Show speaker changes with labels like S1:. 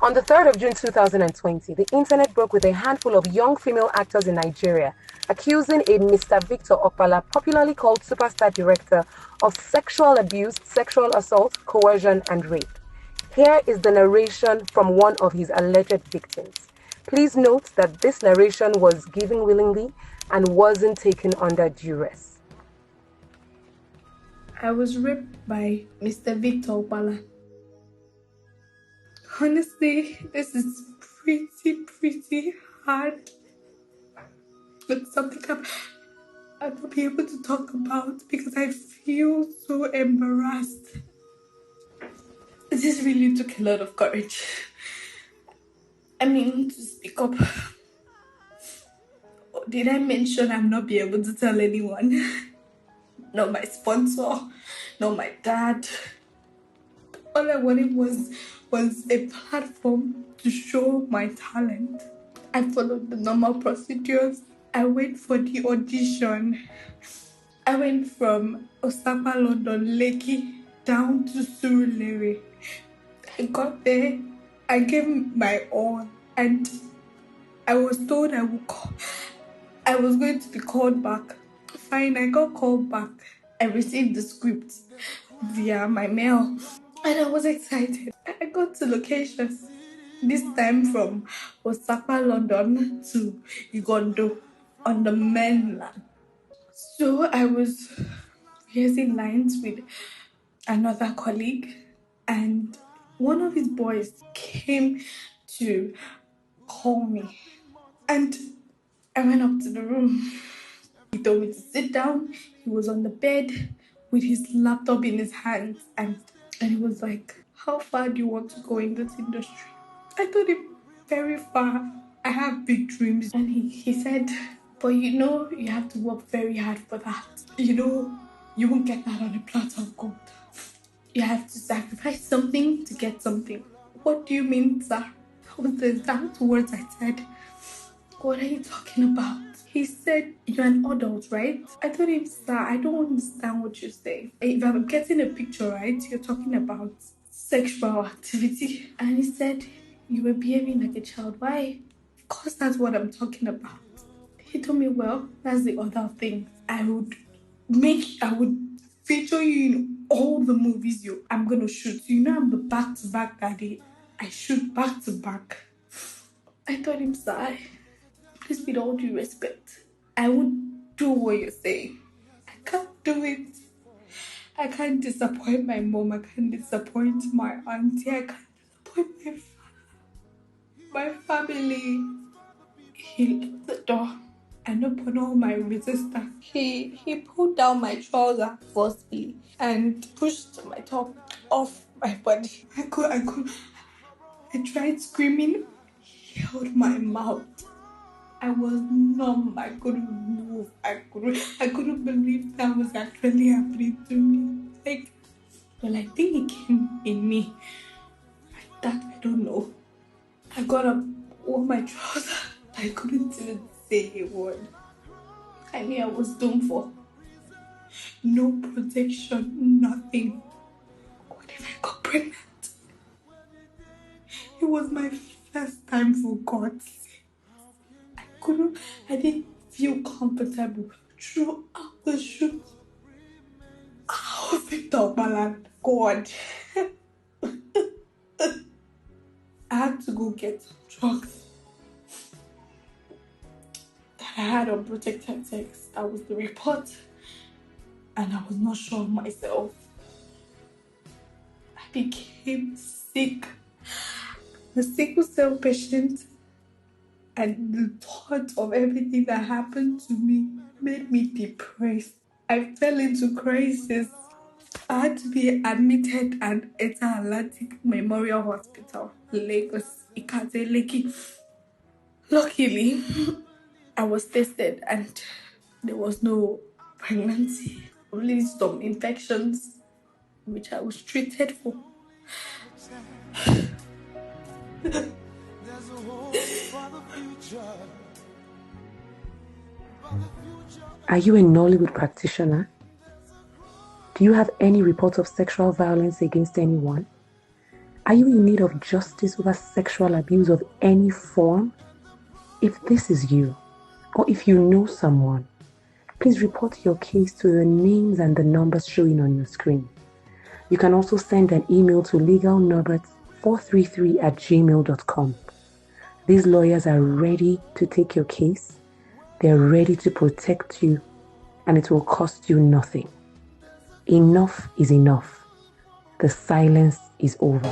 S1: On the 3rd of June 2020, the internet broke with a handful of young female actors in Nigeria accusing a Mr. Victor Okpala, popularly called Superstar Director, of sexual abuse, sexual assault, coercion, and rape. Here is the narration from one of his alleged victims. Please note that this narration was given willingly and wasn't taken under duress.
S2: I was raped by Mr. Victor Okpala. Honestly, this is pretty hard. It's something I won't be able to talk about because I feel so embarrassed. This really took a lot of courage. I mean, to speak up. Did I mention I'm not be able to tell anyone? Not my sponsor, not my dad. All I wanted was a platform to show my talent. I followed the normal procedures. I went for the audition. I went from Osaka, London, Lekki, down to Surulere. I got there. I gave my all, and I was told I was going to be called back. Fine, I got called back. I received the script via my mail, and I was excited. I got to locations. This time from Osaka, London to Igondo on the mainland. So I was rehearsing lines with another colleague, and one of his boys came to call me, and I went up to the room. He told me to sit down. He was on the bed with his laptop in his hands, and he was like, "How far do you want to go in this industry?" I told him, "Very far. I have big dreams." And he said, "But you have to work very hard for that. You won't get that on a platter of gold. You have to sacrifice something to get something." "What do you mean, sir?" That was the exact words I said. "What are you talking about?" He said, "You're an adult, right?" I told him, "Sir, I don't understand what you're saying. If I'm getting a picture right, you're talking about sexual activity." And he said, "You were behaving like a child. Why?" "Of course, that's what I'm talking about." He told me, "Well, that's the other thing. I would feature you in all the movies I'm gonna shoot. I'm the back-to-back daddy. I shoot back-to-back." I told him, "Sir, please, with all due respect, I won't do what you're saying. I can't do it. I can't disappoint my mom. I can't disappoint my auntie. I can't disappoint my family." He locked the door and upon all my resistance, he pulled down my trouser forcefully and pushed my top off my body. I tried screaming. He held my mouth. I was numb. I couldn't move. I couldn't believe that was actually happening to me. I think it came in me. That I don't know. I got up, wore my trousers. I couldn't even say a word. I knew I was doomed for. No protection, nothing. What if I got pregnant? It was my first time, for God's sake. I didn't feel comfortable throughout the shoot. Oh, Victor Okpala, God. I had to go get some drugs that I had unprotected sex. That was the report. And I was not sure of myself. I became sick. A sickle cell patient. And the thought of everything that happened to me made me depressed. I fell into crisis. I had to be admitted at Eta Atlantic Memorial Hospital, Lagos, Ikate, Lekki. Luckily, I was tested and there was no pregnancy, only some infections, which I was treated for.
S1: Are you a Nollywood practitioner? Do you have any reports of sexual violence against anyone? Are you in need of justice over sexual abuse of any form? If this is you, or if you know someone, please report your case to the names and the numbers showing on your screen. You can also send an email to legalnorbert433@gmail.com. These lawyers are ready to take your case. They're ready to protect you, and it will cost you nothing. Enough is enough. The silence is over.